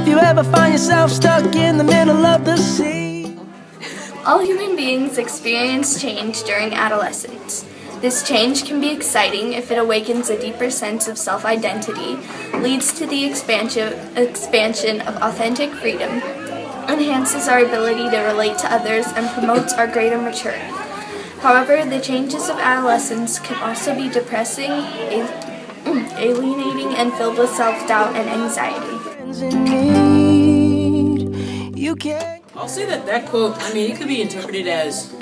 if you ever find yourself stuck in the middle of the sea. All human beings experience change during adolescence. This change can be exciting if it awakens a deeper sense of self-identity, leads to the expansion of authentic freedom, enhances our ability to relate to others, and promotes our greater maturity. However, the changes of adolescence can also be depressing, alienating, and filled with self-doubt and anxiety. I'll say that quote, it could be interpreted as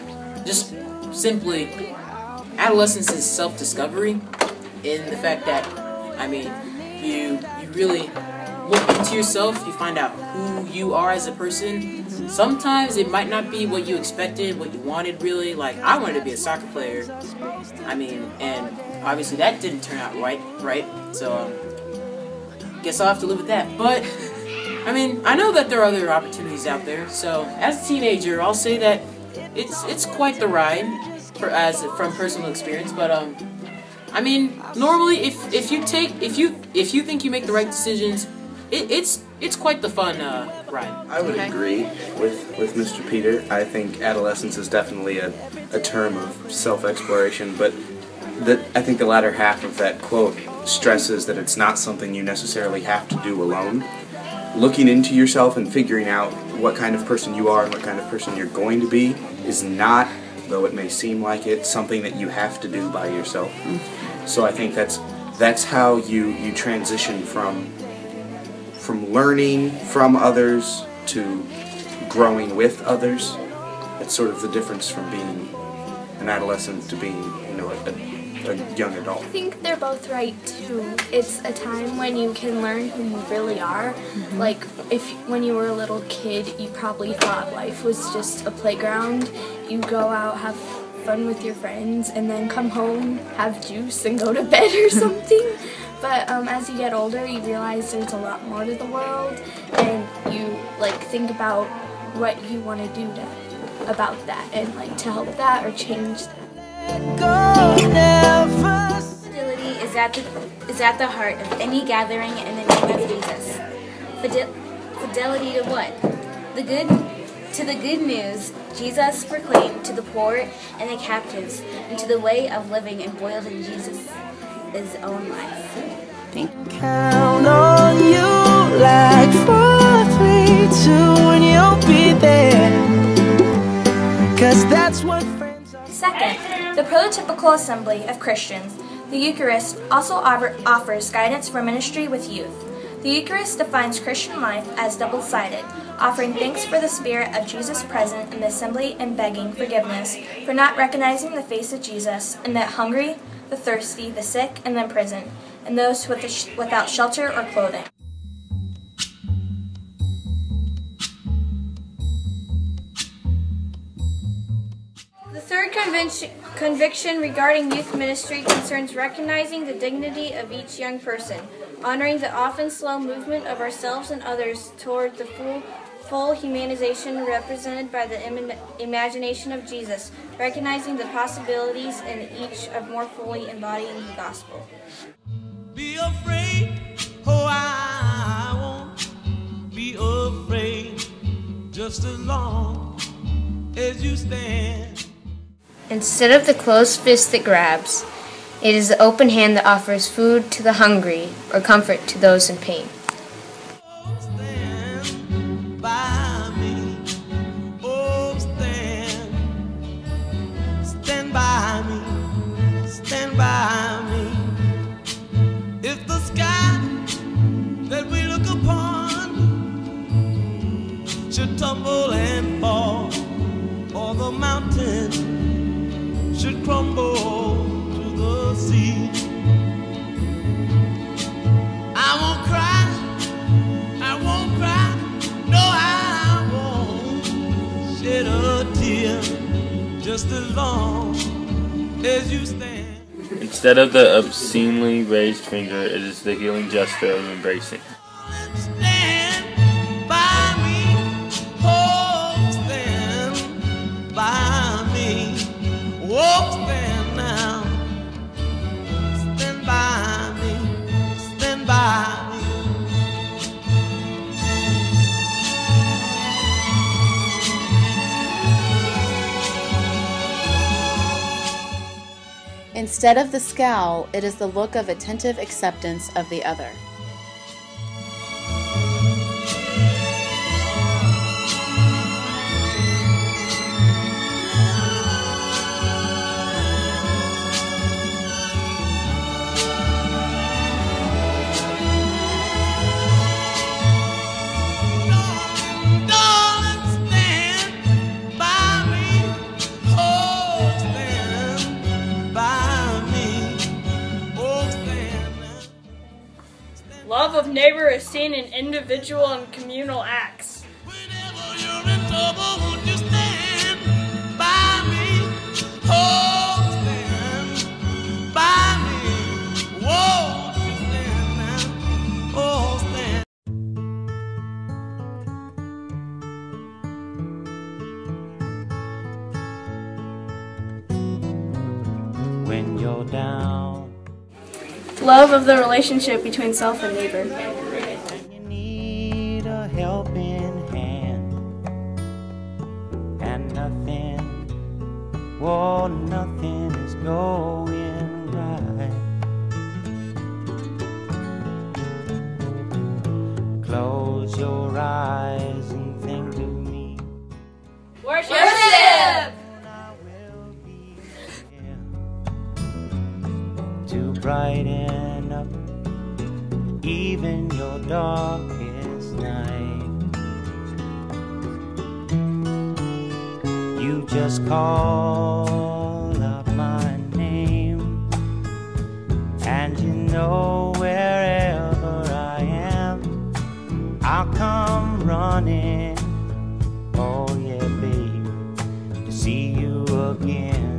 just simply adolescence is self-discovery, in the fact that, you really look into yourself, you find out who you are as a person. Sometimes it might not be what you expected, what you wanted really. Like, I wanted to be a soccer player, and obviously that didn't turn out right, so guess I'll have to live with that. But, I know that there are other opportunities out there, so as a teenager, I'll say that it's quite the ride, from personal experience, but normally if you think you make the right decisions, it's quite the fun ride. I would agree with Mr. Peter. I think adolescence is definitely a term of self-exploration, but I think the latter half of that quote stresses that it's not something you necessarily have to do alone. Looking into yourself and figuring out what kind of person you are and what kind of person you're going to be is not, though it may seem like it, something that you have to do by yourself. So I think that's how you transition from learning from others to growing with others. That's sort of the difference from being an adolescent to being, a young adult. I think they're both right too. It's a time when you can learn who you really are. Like, when you were a little kid, you probably thought life was just a playground. You go out, have fun with your friends, and then come home, have juice, and go to bed or something. But as you get older, you realize there's a lot more to the world, and you think about what you want to do about that, and to help that or change that. Fidelity is at the heart of any gathering in the name of Jesus. Fidelity to what? To the good news Jesus proclaimed to the poor and the captives, and to the way of living embroiled in Jesus' own life. Count on you like 4, 3, 2, and you'll be there. 'Cause that's what friends are. Second, the prototypical assembly of Christians. The Eucharist also offers guidance for ministry with youth. The Eucharist defines Christian life as double-sided, offering thanks for the Spirit of Jesus present in the assembly and begging forgiveness for not recognizing the face of Jesus in the hungry, the thirsty, the sick, and the imprisoned, and those without shelter or clothing. The third conviction regarding youth ministry concerns recognizing the dignity of each young person, honoring the often slow movement of ourselves and others toward the full humanization represented by the imagination of Jesus, recognizing the possibilities in each of more fully embodying the gospel. Be afraid, oh I won't be afraid, just as long as you stand. Instead of the closed fist that grabs, it is the open hand that offers food to the hungry or comfort to those in pain. Stand by me, oh stand by me, stand by me. If the sky that we look upon should tumble and fall, or the mountain should crumble to the sea, I won't cry, no I won't shed a tear, just as long as you stand. Instead of the obscenely raised finger, it is the healing gesture of embracing. Stand by me, oh stand by me. Oh, stand now, stand by me, stand by me. Instead of the scowl, it is the look of attentive acceptance of the other. Love of neighbor is seen in individual and communal acts. Whenever you're in trouble, won't you stand by me? Oh, stand by me. Won't you stand now? Oh, stand. When you're down, Love of the relationship between self and neighbor. you need a helping hand, and nothing, oh, nothing is going right. Close your eyes and think of me. Worship! To brighten up even your darkest night. You just call out my name, and you know wherever I am, I'll come running. Oh yeah, baby, to see you again.